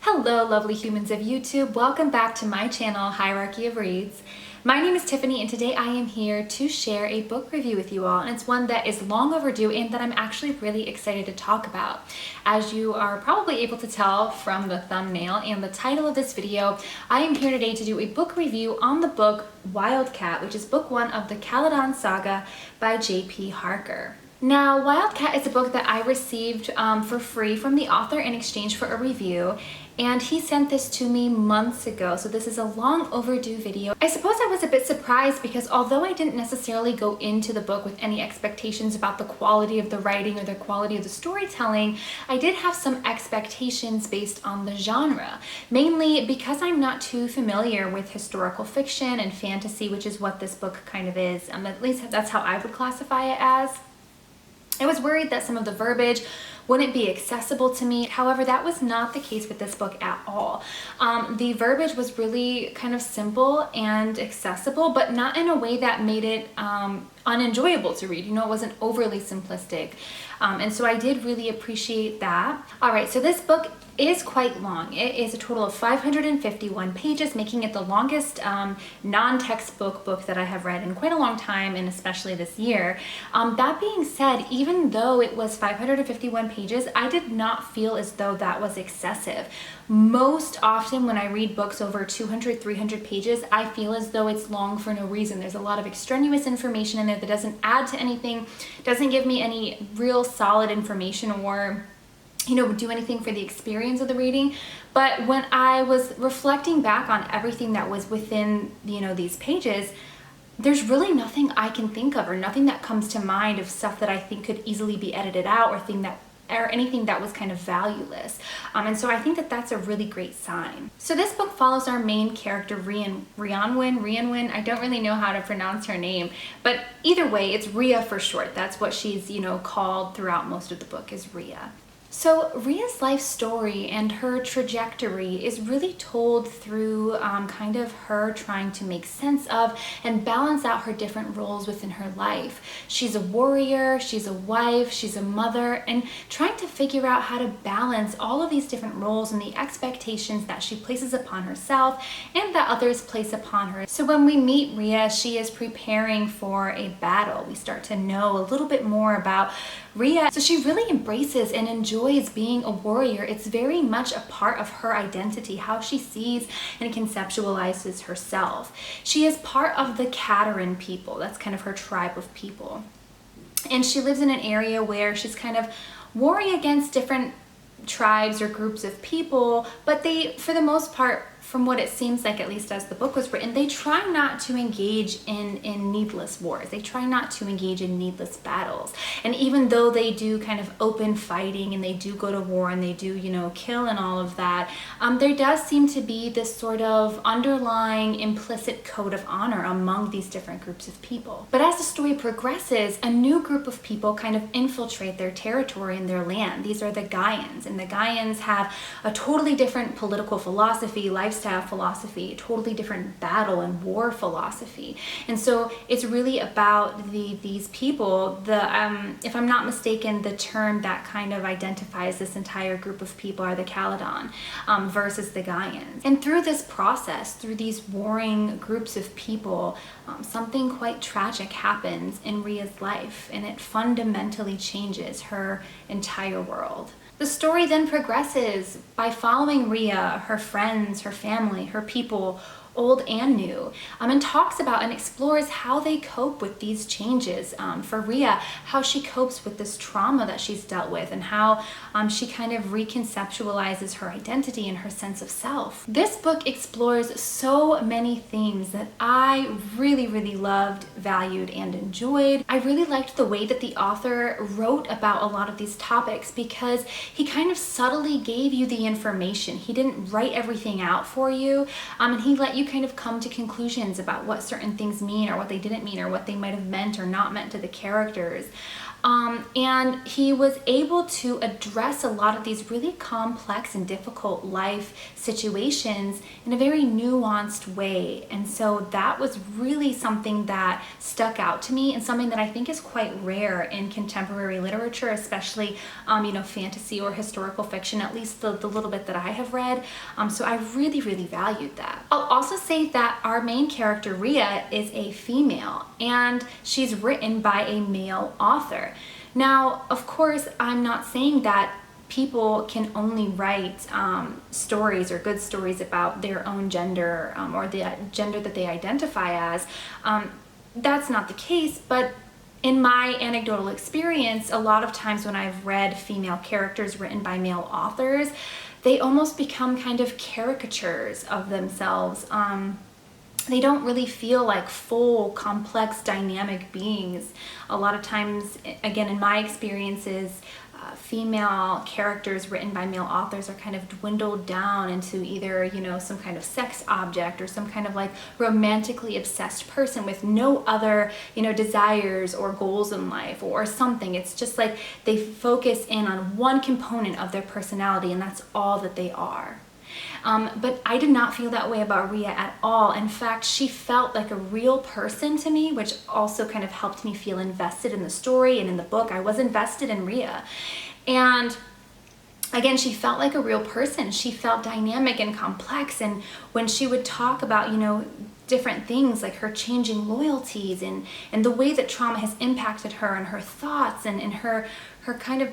Hello lovely humans of YouTube, welcome back to my channel, Hierarchy of Reads. My name is Tiffany and today I am here to share a book review with you all, and it's one that is long overdue and that I'm actually really excited to talk about. As you are probably able to tell from the thumbnail and the title of this video, I am here today to do a book review on the book Wildcat, which is book one of the Caledon Saga by JP Harker. Now, Wildcat is a book that I received for free from the author in exchange for a review, and he sent this to me months ago, so this is a long overdue video. I suppose I was a bit surprised because although I didn't necessarily go into the book with any expectations about the quality of the writing or the quality of the storytelling, I did have some expectations based on the genre, mainly because I'm not too familiar with historical fiction and fantasy, which is what this book kind of is. At least that's how I would classify it as. I was worried that some of the verbiage wouldn't be accessible to me. However, that was not the case with this book at all. The verbiage was really kind of simple and accessible, but not in a way that made it unenjoyable to read. You know, it wasn't overly simplistic. And so I did really appreciate that. All right, so this book is quite long. It is a total of 551 pages, making it the longest non-textbook book that I have read in quite a long time, and especially this year. That being said, even though it was 551 pages, I did not feel as though that was excessive. Most often when I read books over 200, 300 pages, I feel as though it's long for no reason. There's a lot of extraneous information in there that doesn't add to anything, doesn't give me any real solid information or do anything for the experience of the reading. But when I was reflecting back on everything that was within, these pages, there's really nothing I can think of or nothing that comes to mind of stuff that I think could easily be edited out or anything that was kind of valueless. And so I think that that's a really great sign. So this book follows our main character, Rhianwen. I don't really know how to pronounce her name, but either way, it's Rhea for short. That's what she's, called throughout most of the book, is Rhea. So Rhea's life story and her trajectory is really told through kind of her trying to make sense of and balance out her different roles within her life. She's a warrior, she's a wife, she's a mother, and trying to figure out how to balance all of these different roles and the expectations that she places upon herself and that others place upon her. So when we meet Rhea, she is preparing for a battle. We start to know a little bit more about Rhea. So she really embraces and enjoys being a warrior. It's very much a part of her identity, how she sees and conceptualizes herself. She is part of the Caledon people. That's kind of her tribe of people. And she lives in an area where she's kind of warring against different tribes or groups of people, but they, for the most part, from what it seems like, at least as the book was written, they try not to engage in needless wars. They try not to engage in needless battles. And even though they do kind of open fighting and they do go to war and they do, kill and all of that, there does seem to be this sort of underlying implicit code of honor among these different groups of people. But as the story progresses, a new group of people kind of infiltrate their territory and their land. These are the Gaians, and the Gaians have a totally different political philosophy, lifestyle philosophy, totally different battle and war philosophy. And so it's really about these people. If I'm not mistaken, the term that kind of identifies this entire group of people are the Caledon versus the Gaians. And through this process, through these warring groups of people, something quite tragic happens in Rhea's life, and it fundamentally changes her entire world. The story then progresses by following Rhea, her friends, her family, her people, old and new, and talks about and explores how they cope with these changes. For Rhea, how she copes with this trauma that she's dealt with and how she kind of reconceptualizes her identity and her sense of self. This book explores so many themes that I really, really loved, valued, and enjoyed. I really liked the way that the author wrote about a lot of these topics because he kind of subtly gave you the information. He didn't write everything out for you, and he let you kind of come to conclusions about what certain things mean or what they didn't mean or what they might have meant or not meant to the characters. And he was able to address a lot of these really complex and difficult life situations in a very nuanced way. And so that was really something that stuck out to me, and something that I think is quite rare in contemporary literature, especially, fantasy or historical fiction, at least the little bit that I have read. So I really, really valued that. I'll also say that our main character, Rhea, is a female, and she's written by a male author. Now, of course, I'm not saying that people can only write stories or good stories about their own gender or the gender that they identify as. That's not the case, but in my anecdotal experience, a lot of times when I've read female characters written by male authors, they almost become kind of caricatures of themselves. They don't really feel like full, complex, dynamic beings. A lot of times, again, in my experiences, female characters written by male authors are kind of dwindled down into either, some kind of sex object or some kind of like romantically obsessed person with no other, desires or goals in life or something. It's just like they focus in on one component of their personality, and that's all that they are. But I did not feel that way about Rhea at all. In fact, she felt like a real person to me, which also kind of helped me feel invested in the story and in the book. I was invested in Rhea. And again, she felt like a real person. She felt dynamic and complex. And when she would talk about, different things like her changing loyalties and the way that trauma has impacted her and her thoughts and her kind of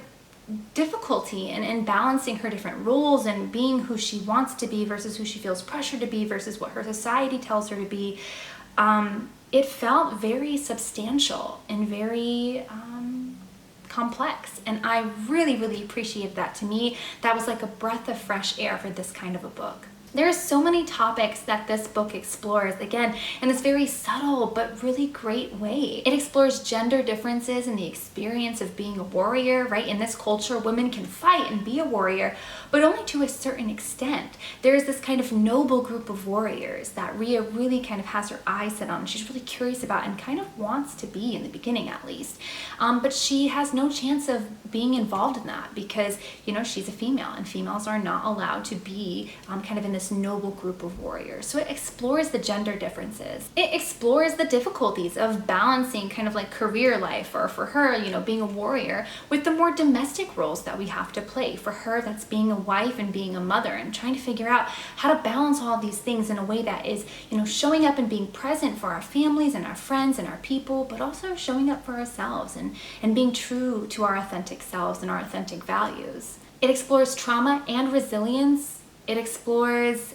difficulty and balancing her different roles and being who she wants to be versus who she feels pressure to be versus what her society tells her to be, it felt very substantial and very complex. And I really, really appreciated that. To me, that was like a breath of fresh air for this kind of a book. There are so many topics that this book explores, again, in this very subtle but really great way. It explores gender differences in the experience of being a warrior, right? In this culture, women can fight and be a warrior, but only to a certain extent. There's this kind of noble group of warriors that Rhea really kind of has her eyes set on. She's really curious about and kind of wants to be, in the beginning at least. But she has no chance of being involved in that because, she's a female, and females are not allowed to be kind of in this noble group of warriors. So it explores the gender differences. It explores the difficulties of balancing kind of like career life, or for her, being a warrior, with the more domestic roles that we have to play. For her, that's being a wife and being a mother, and trying to figure out how to balance all these things in a way that is, showing up and being present for our families and our friends and our people, but also showing up for ourselves and being true to our authentic selves and our authentic values. It explores trauma and resilience. It explores,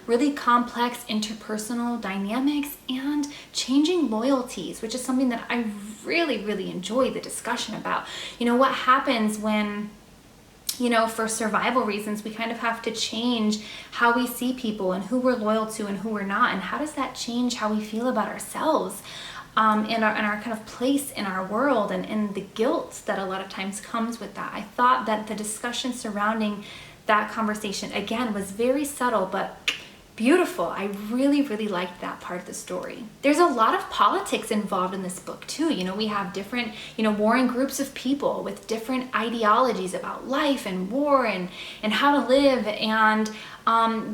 really complex interpersonal dynamics and changing loyalties, which is something that I really, really enjoy the discussion about. What happens when, for survival reasons, we kind of have to change how we see people and who we're loyal to and who we're not, and how does that change how we feel about ourselves? And our kind of place in our world, and the guilt that a lot of times comes with that. I thought that the discussion surrounding that conversation, again, was very subtle but beautiful. I really, really liked that part of the story. There's a lot of politics involved in this book too. We have different, warring groups of people with different ideologies about life and war and how to live. And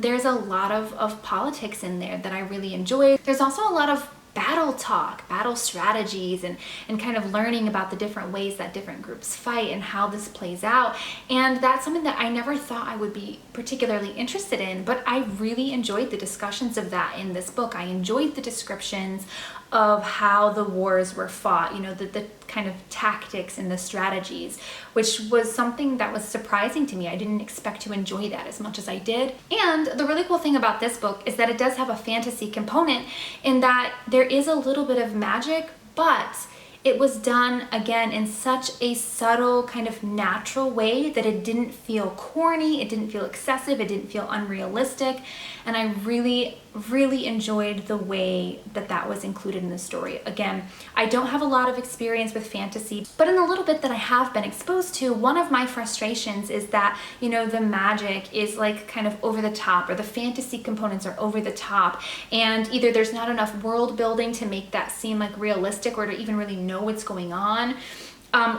there's a lot of politics in there that I really enjoyed. There's also a lot of battle talk, battle strategies, and kind of learning about the different ways that different groups fight and how this plays out. And that's something that I never thought I would be particularly interested in, but I really enjoyed the discussions of that in this book. I enjoyed the descriptions of how the wars were fought, the kind of tactics and the strategies, which was something that was surprising to me. I didn't expect to enjoy that as much as I did. And the really cool thing about this book is that it does have a fantasy component, in that there is a little bit of magic, but it was done, again, in such a subtle, kind of natural way that it didn't feel corny, it didn't feel excessive, it didn't feel unrealistic. And I really, really enjoyed the way that that was included in the story. Again, I don't have a lot of experience with fantasy, but in the little bit that I have been exposed to, one of my frustrations is that, the magic is like kind of over the top, or the fantasy components are over the top, and either there's not enough world building to make that seem like realistic or to even really know what's going on,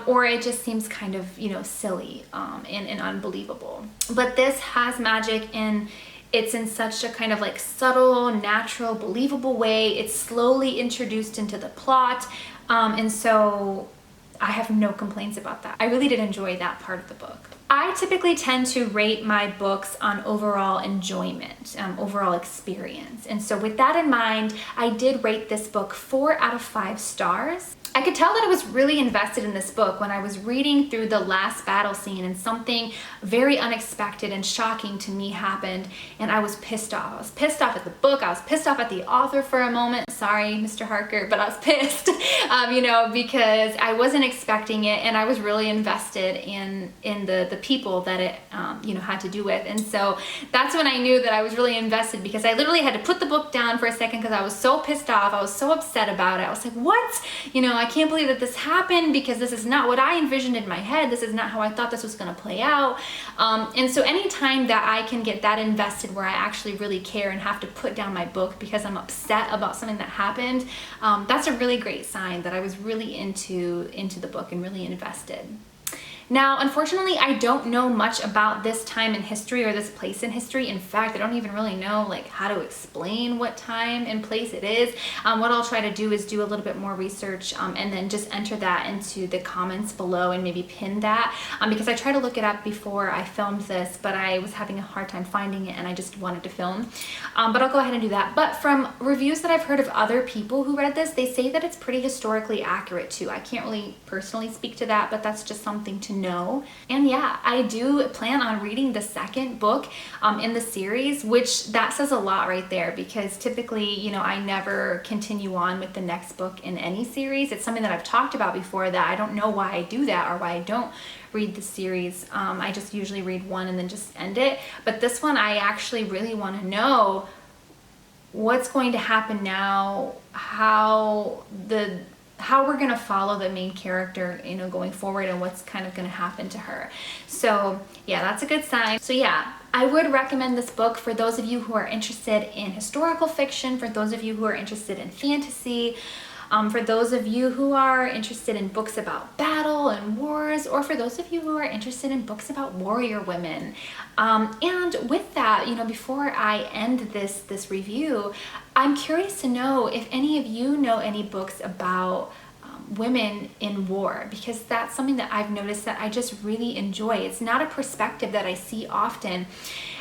or it just seems kind of, you know, silly and unbelievable. But this has magic, and it's in such a kind of like subtle, natural, believable way. It's slowly introduced into the plot, and so I have no complaints about that. I really did enjoy that part of the book. I typically tend to rate my books on overall enjoyment, overall experience. And so with that in mind, I did rate this book 4 out of 5 stars. I could tell that I was really invested in this book when I was reading through the last battle scene and something very unexpected and shocking to me happened, and I was pissed off. I was pissed off at the book. I was pissed off at the author for a moment. Sorry, Mr. Harker, but I was pissed, you know, because I wasn't expecting it, and I was really invested in the people that it, you know, had to do with. And so that's when I knew that I was really invested, because I literally had to put the book down for a second because I was so pissed off. I was so upset about it. I was like, what? You know, I can't believe that this happened, because this is not what I envisioned in my head. This is not how I thought this was going to play out. And so anytime that I can get that invested where I actually really care and have to put down my book because I'm upset about something that happened, that's a really great sign that I was really into the book and really invested. Now, unfortunately, I don't know much about this time in history or this place in history. In fact, I don't even really know like how to explain what time and place it is. What I'll try to do is do a little bit more research and then just enter that into the comments below and maybe pin that, because I tried to look it up before I filmed this, but I was having a hard time finding it and I just wanted to film. But I'll go ahead and do that. But from reviews that I've heard of other people who read this, they say that it's pretty historically accurate too. I can't really personally speak to that, but that's just something to know. And yeah, I do plan on reading the second book in the series, which that says a lot right there, because typically, you know, I never continue on with the next book in any series. It's something that I've talked about before, that I don't know why I do that or why I don't read the series. I just usually read one and then just end it. But this one, I actually really want to know what's going to happen now, how we're going to follow the main character, you know, going forward, and what's kind of going to happen to her. So yeah, that's a good sign. So yeah, I would recommend this book for those of you who are interested in historical fiction, for those of you who are interested in fantasy, for those of you who are interested in books about battle and wars, or for those of you who are interested in books about warrior women. And with that, you know, before I end this review, I'm curious to know if any of you know any books about women in war, because that's something that I've noticed that I just really enjoy. It's not a perspective that I see often.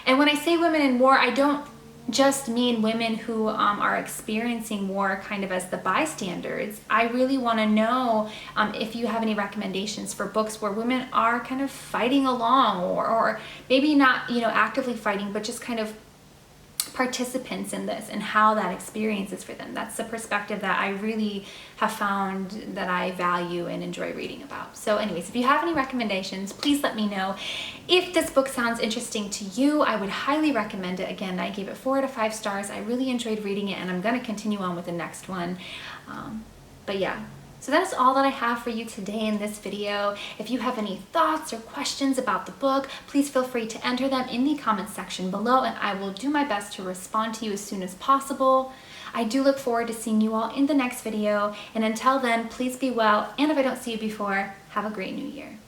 And when I say women in war, I don't just mean women who are experiencing war kind of as the bystanders. I really want to know if you have any recommendations for books where women are kind of fighting along, or maybe not, you know, actively fighting, but just kind of participants in this, and how that experience is for them. That's the perspective that I really have found that I value and enjoy reading about. So anyways, if you have any recommendations, please let me know. If this book sounds interesting to you, I would highly recommend it. Again, I gave it 4 out of 5 stars. I really enjoyed reading it, and I'm going to continue on with the next one. But yeah. So that is all that I have for you today in this video. If you have any thoughts or questions about the book, please feel free to enter them in the comments section below, and I will do my best to respond to you as soon as possible. I do look forward to seeing you all in the next video, and until then, please be well, and if I don't see you before, have a great new year.